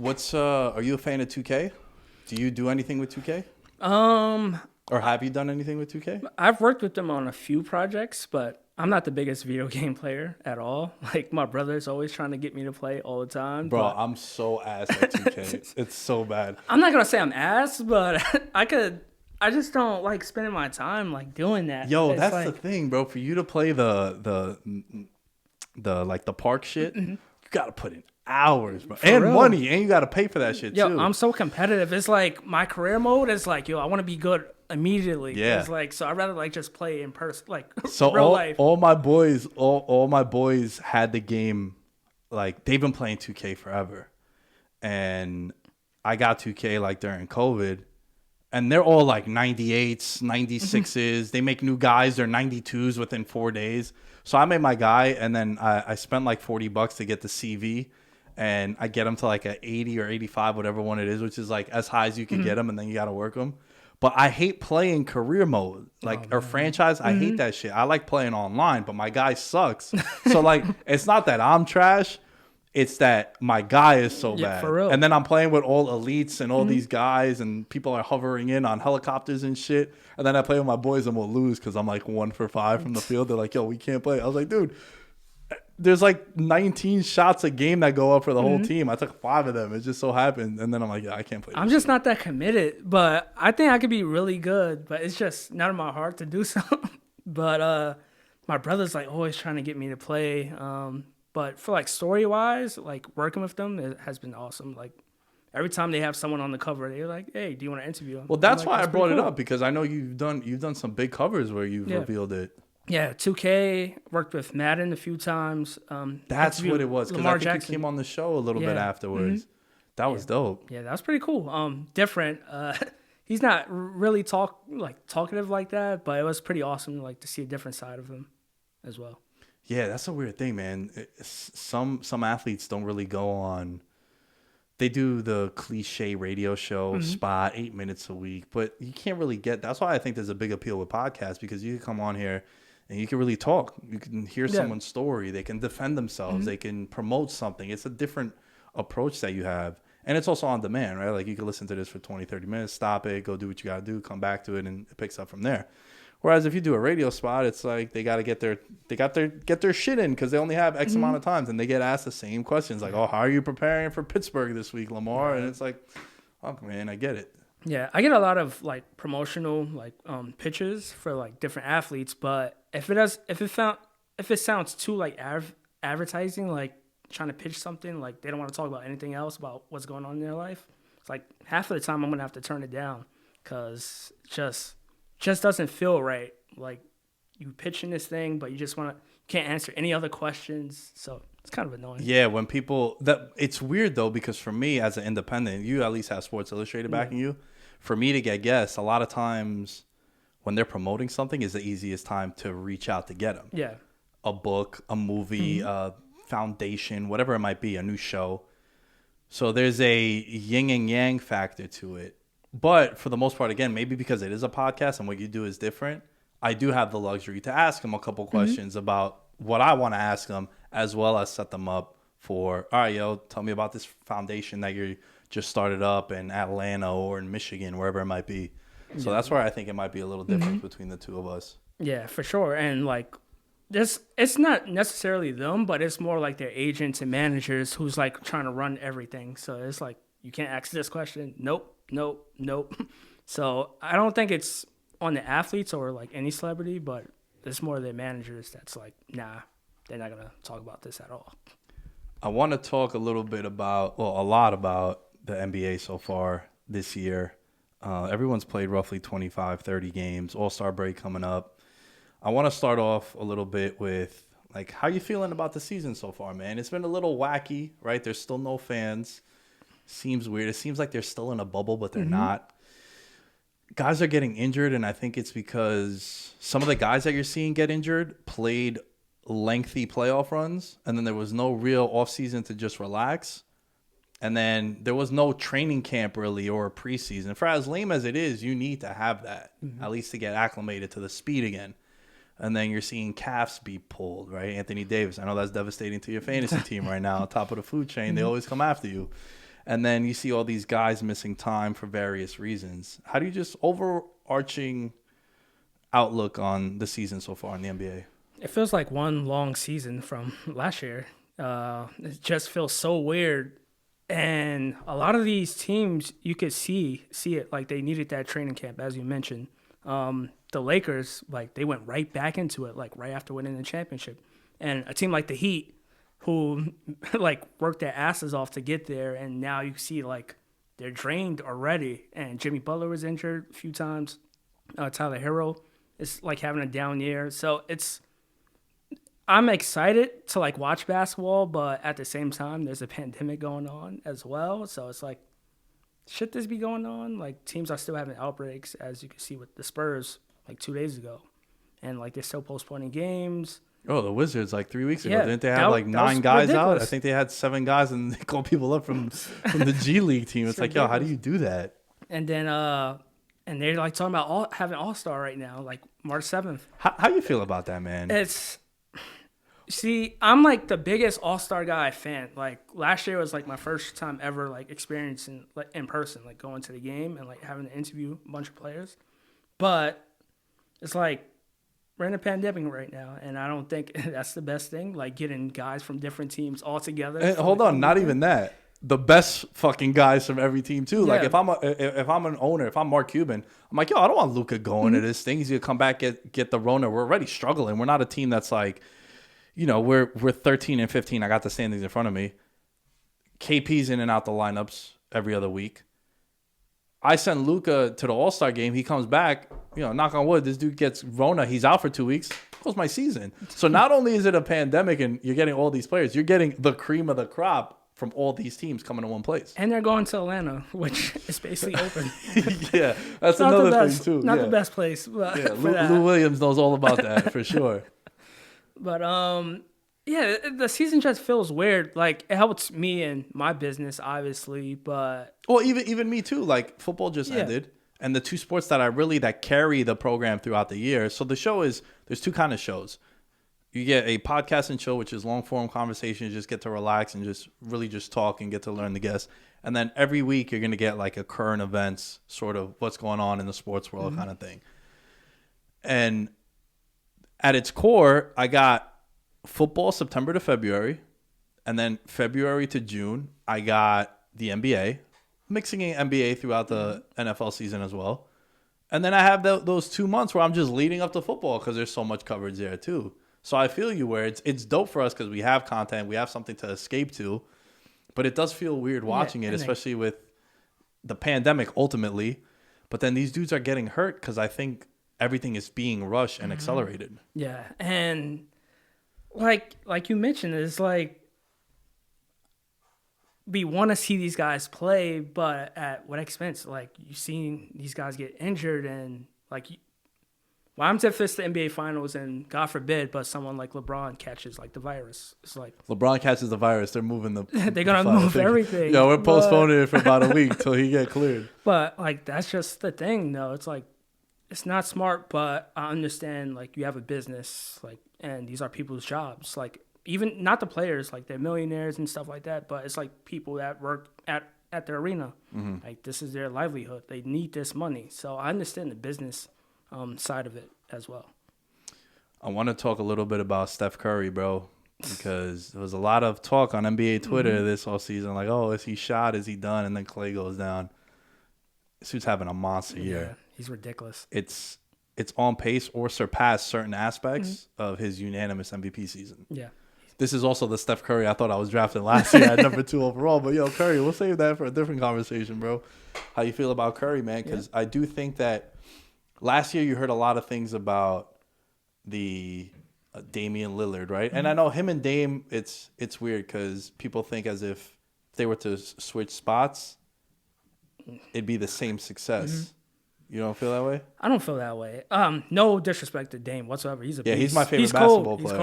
Are you a fan of 2K? Do you do anything with 2K? Or have you done anything with 2K? I've worked with them on a few projects, but I'm not the biggest video game player at all. Like my brother's always trying to get me to play all the time. Bro, But I'm so ass at 2K. It's so bad. I'm not gonna say I'm ass, but I just don't like spending my time like doing that. Yo, It's that's like, the thing, bro. For you to play the like the park shit, you gotta put in hours, bro, and real. money, and you gotta pay for that shit Yo, too. I'm so competitive. It's like my career mode is like, yo, I want to be good immediately. Yeah. It's like, so I'd rather like just play in person, like So real life. all my boys had the game, like they've been playing 2K forever, and I got 2K like during COVID, and they're all like 98s, 96s. They make new guys, they're 92s within 4 days. So I made my guy, and then I spent like $40 to get the CV, and I get him to like a 80 or 85, whatever one it is, which is like as high as you can get him, and then you got to work them. But I hate playing career mode, like or franchise. I hate that shit. I like playing online, but my guy sucks. So like, it's not that I'm trash. It's that my guy is so bad. for real. And then I'm playing with all elites and all these guys, and people are hovering in on helicopters and shit. And then I play with my boys and we'll lose because I'm like 1 for 5 from the field. They're like, yo, we can't play. I was like, dude, there's like 19 shots a game that go up for the whole team. I took 5 of them. It just so happened. And then I'm like, yeah, I can't play this I'm just not that committed, but I think I could be really good, but it's just not in my heart to do so. But my brother's like always trying to get me to play. But for like story wise, like working with them, it has been awesome. Like every time they have someone on the cover, they're like, "Hey, do you want to interview him?" Well, that's I'm why like, I brought pretty it cool. up, because I know you've done some big covers where you've revealed it. Yeah, 2K, worked with Madden a few times. That's interviewed what it was, because Lamar I think Jackson. you came on the show a little bit Yeah. afterwards. That was dope. Yeah, that was pretty cool. Different. He's not really talkative like that, but it was pretty awesome like to see a different side of him as well. Yeah, that's a weird thing, man. Some athletes don't really go on. They do the cliche radio show spot, 8 minutes a week, but you can't really get. That's why I think there's a big appeal with podcasts, because you can come on here and you can really talk. You can hear someone's story. They can defend themselves. They can promote something. It's a different approach that you have. And it's also on demand, right? Like you can listen to this for 20, 30 minutes, stop it, go do what you got to do, come back to it, and it picks up from there. Whereas if you do a radio spot, it's like they got to get their shit in, because they only have X amount of times, and they get asked the same questions like, "Oh, how are you preparing for Pittsburgh this week, Lamar?" And it's like, "Oh man, I get it." Yeah, I get a lot of like promotional like pitches for like different athletes, but if it sounds too like advertising, like trying to pitch something, like they don't want to talk about anything else about what's going on in their life, it's like half of the time I'm gonna have to turn it down, because just doesn't feel right. Like you pitching this thing, but you can't answer any other questions, so it's kind of annoying. Yeah, when people it's weird though, because for me as an independent, you at least have Sports Illustrated backing you. For me to get guests, a lot of times when they're promoting something is the easiest time to reach out to get them. Yeah. A book, a movie, a foundation, whatever it might be, a new show. So there's a yin and yang factor to it. But for the most part, again, maybe because it is a podcast and what you do is different, I do have the luxury to ask them a couple questions about what I want to ask them, as well as set them up for, all right, yo, tell me about this foundation that you just started up in Atlanta or in Michigan, wherever it might be. So that's where I think it might be a little difference between the two of us. Yeah, for sure. And like it's not necessarily them, but it's more like their agents and managers who's like trying to run everything. So it's like, you can't ask this question. Nope. So I don't think it's on the athletes or like any celebrity, but it's more their managers that's like, nah, they're not going to talk about this at all. I want to talk a lot about the NBA so far this year. Everyone's played roughly 25, 30 games, All-Star break coming up. I want to start off a little bit with, like, how you feeling about the season so far, man? It's been a little wacky, right? There's still no fans. Seems weird. It seems like they're still in a bubble, but they're not. Guys are getting injured, and I think it's because some of the guys that you're seeing get injured played lengthy playoff runs, and then there was no real offseason to just relax. And then there was no training camp really or a preseason. For as lame as it is, you need to have that, at least to get acclimated to the speed again. And then you're seeing calves be pulled, right? Anthony Davis. I know that's devastating to your fantasy team right now. Top of the food chain, they always come after you. And then you see all these guys missing time for various reasons. How do you just overarching outlook on the season so far in the NBA? It feels like one long season from last year. It just feels so weird. And a lot of these teams, you could see it like they needed that training camp, as you mentioned. The Lakers, like they went right back into it, like right after winning the championship. And a team like the Heat, who like worked their asses off to get there, and now you see like they're drained already. And Jimmy Butler was injured a few times. Tyler Hero is like having a down year, so I'm excited to like watch basketball, but at the same time, there's a pandemic going on as well. So it's like, should this be going on? Like teams are still having outbreaks, as you can see with the Spurs like 2 days ago, and like they're still postponing games. Oh, the Wizards like 3 weeks ago. Yeah, Didn't they have like 9 guys ridiculous. out? I think they had 7 guys and they called people up from the G League team. It's like, yo, how do you do that? And then and they're like talking about having All-Star right now, like March 7th. How you feel about that, man? See, I'm like the biggest All-Star guy fan. Like last year was like my first time ever like experiencing like in person, like going to the game and like having to interview a bunch of players. But it's like we're in a pandemic right now, and I don't think that's the best thing. Like getting guys from different teams all together. And hold on, not even that. The best fucking guys from every team too. Yeah. Like if I'm an owner, if I'm Mark Cuban, I'm like, yo, I don't want Luka going to this thing. He's gonna come back get the Rona. We're already struggling. We're not a team that's like, you know, we're 13 and 15. I got the standings in front of me. KP's in and out the lineups every other week. I send Luka to the All-Star game. He comes back. You know, knock on wood, this dude gets Rona. He's out for 2 weeks. Goes my season. So not only is it a pandemic and you're getting all these players, you're getting the cream of the crop from all these teams coming to one place. And they're going to Atlanta, which is basically open. Yeah, that's another thing too. Not the best place. But yeah, Lou Williams knows all about that for sure. But yeah, the season just feels weird. Like it helps me in my business, obviously, but well, even me too. Like football just ended, and the two sports that carry the program throughout the year. So the show there's two kind of shows. You get a podcasting show, which is long form conversation. You just get to relax and just really just talk and get to learn the guests. And then every week you're gonna get like a current events, sort of what's going on in the sports world kind of thing. And at its core, I got football September to February, and then February to June, I got the NBA, mixing in NBA throughout the NFL season as well. And then I have those 2 months where I'm just leading up to football because there's so much coverage there too. So I feel you where it's dope for us because we have content, we have something to escape to, but it does feel weird watching it, especially with the pandemic ultimately. But then these dudes are getting hurt because I think everything is being rushed and accelerated. Yeah, and like you mentioned, it's like we want to see these guys play, but at what expense? Like you've seen these guys get injured, and like, well, I'm if it's the NBA Finals, and God forbid, but someone like LeBron catches like the virus. It's like LeBron catches the virus, they're moving the. they're gonna move everything. Yeah, we're postponing it for about a week till he get cleared. But like that's just the thing, though. It's like it's not smart, but I understand like you have a business, like, and these are people's jobs. Like even not the players, like they're millionaires and stuff like that, but it's like people that work at the arena. Like this is their livelihood. They need this money. So I understand the business side of it as well. I want to talk a little bit about Steph Curry, bro, because there was a lot of talk on NBA Twitter this all season, like, oh, is he shot? Is he done? And then Clay goes down. This dude's having a monster year. He's ridiculous. It's on pace or surpass certain aspects of his unanimous MVP season. Yeah. This is also the Steph Curry I thought I was drafting last year at number 2 overall. But, yo, Curry, we'll save that for a different conversation, bro. How you feel about Curry, man? Because I do think that last year you heard a lot of things about the Damian Lillard, right? And I know him and Dame, it's weird because people think as if they were to switch spots, it'd be the same success. You don't feel that way? I don't feel that way. No disrespect to Dame whatsoever. He's a beast. He's my favorite basketball player. He's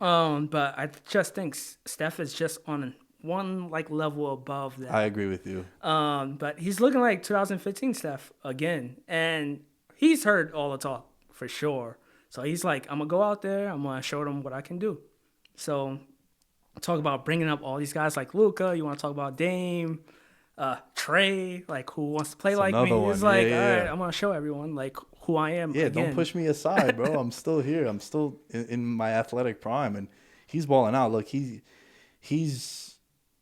cold. But I just think Steph is just on one like level above that. I agree with you. But he's looking like 2015 Steph again, and he's heard all the talk for sure. So he's like, I'm gonna go out there. I'm gonna show them what I can do. So talk about bringing up all these guys like Luca. You want to talk about Dame, Trey, like who wants to play It's like another me. one. It's Yeah, like, all yeah, right, yeah. I'm gonna show everyone like who I am Yeah, don't again. push me aside, bro. I'm still here. I'm still in my athletic prime, and he's balling out. Look, he's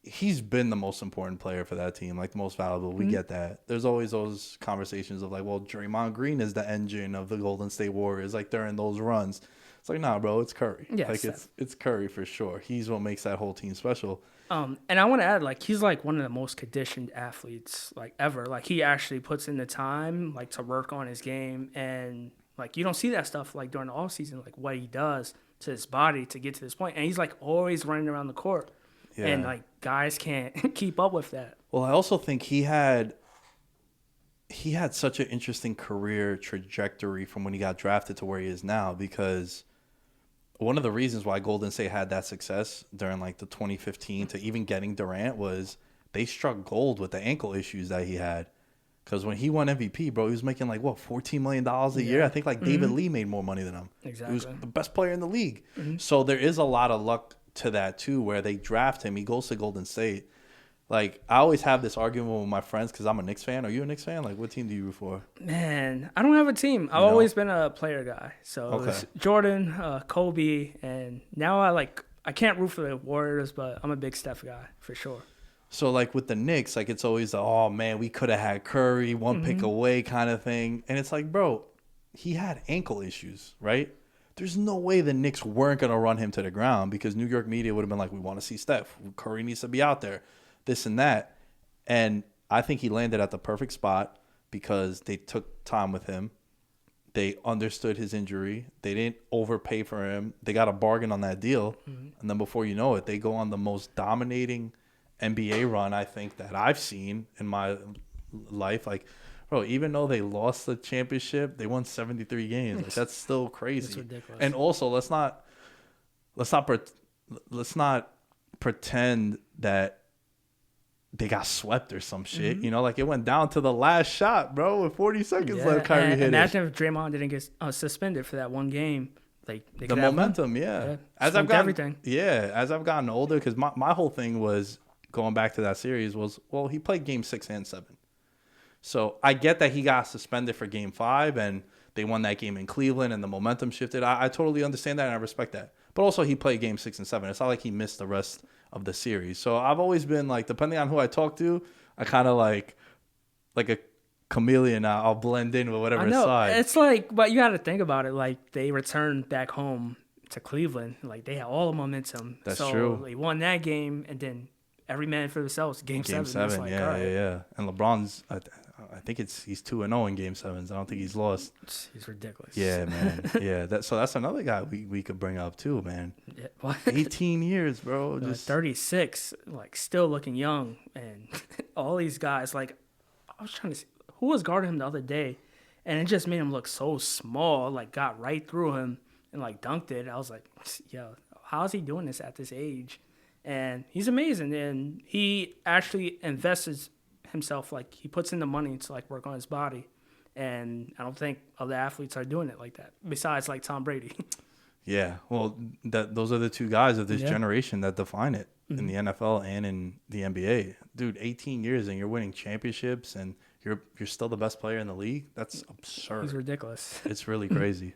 he's been the most important player for that team, like the most valuable. We Mhm. get that. There's always those conversations of like, well, Draymond Green is the engine of the Golden State Warriors, like during those runs. It's like, nah, bro, it's Curry. Yeah, Like Steph. it's Curry for sure. He's what makes that whole team special. And I want to add, like, he's like one of the most conditioned athletes like ever. Like, he actually puts in the time, like, to work on his game, and like, you don't see that stuff like during the off season, like what he does to his body to get to this point. And he's like always running around the court, and Yeah. like guys can't keep up with that. Well, I also think he had such an interesting career trajectory from when he got drafted to where he is now because one of the reasons why Golden State had that success during like the 2015 to even getting Durant was they struck gold with the ankle issues that he had. Because when he won MVP, bro, he was making like what $14 million a year. Yeah. I think like David Lee made more money than him. He was Exactly. the best player in the league. So there is a lot of luck to that too, where they draft him. He goes to Golden State. Like I always have this argument with my friends because I'm a Knicks fan. Are you a Knicks fan? Like what team do you root for? Man, I don't have a team. I've You know? always been a player guy. So it Okay. was Jordan, Kobe, and now I can't root for the Warriors, but I'm a big Steph guy for sure. So like with the Knicks, like it's always the oh man, we could have had Curry one pick away kind of thing, and it's like bro, he had ankle issues, right? There's no way the Knicks weren't gonna run him to the ground because New York media would have been like, we want to see Steph, Curry needs to be out there, this and that, and I think he landed at the perfect spot because they took time with him. They understood his injury. They didn't overpay for him. They got a bargain on that deal. And then before you know it, they go on the most dominating NBA run I think that I've seen in my life. Like, bro, even though they lost the championship, they won 73 games. Like that's still It's crazy. ridiculous. And also, let's not let's not pretend that they got swept or some shit. You know, like it went down to the last shot, bro, with 40 seconds Yeah, left. Kyrie and hit it. imagine if Draymond didn't get suspended for that one game. Like they The could have won. momentum, yeah. Yeah, As I've smoked gotten, everything. yeah, as I've gotten older, because my whole thing was going back to that series was, well, he played game 6 and 7. So I get that he got suspended for game 5 and they won that game in Cleveland and the momentum shifted. I totally understand that and I respect that. But also he played game 6 and 7. It's not like he missed the rest of the series. So I've always been like, depending on who I talk to, I kind of like a chameleon. I'll blend in with whatever I know. side. It's like, but you got to think about it. Like they returned back home to Cleveland. Like they had all the momentum. That's so true. They won that game, and then every man for themselves. Game Game 7. It's 7, like, yeah, all right, yeah. And LeBron's, I think he's 2-0 in game 7s. I don't think he's lost. He's ridiculous. Yeah, man. Yeah, that's another guy we could bring up too, man. Yeah, what? 18 years, bro. Just 36, like still looking young, and all these guys. Like I was trying to see who was guarding him the other day, and it just made him look so small. Like got right through him and like dunked it. I was like, yo, how is he doing this at this age? And he's amazing, and he actually invests himself. Like he puts in the money to like work on his body, and I don't think other athletes are doing it like that. Besides like Tom Brady. yeah. Well, those are the two guys of this Yeah. generation that define it in the NFL and in the NBA. Dude, 18 years and you're winning championships and you're still the best player in the league. That's absurd. He's ridiculous. It's really crazy.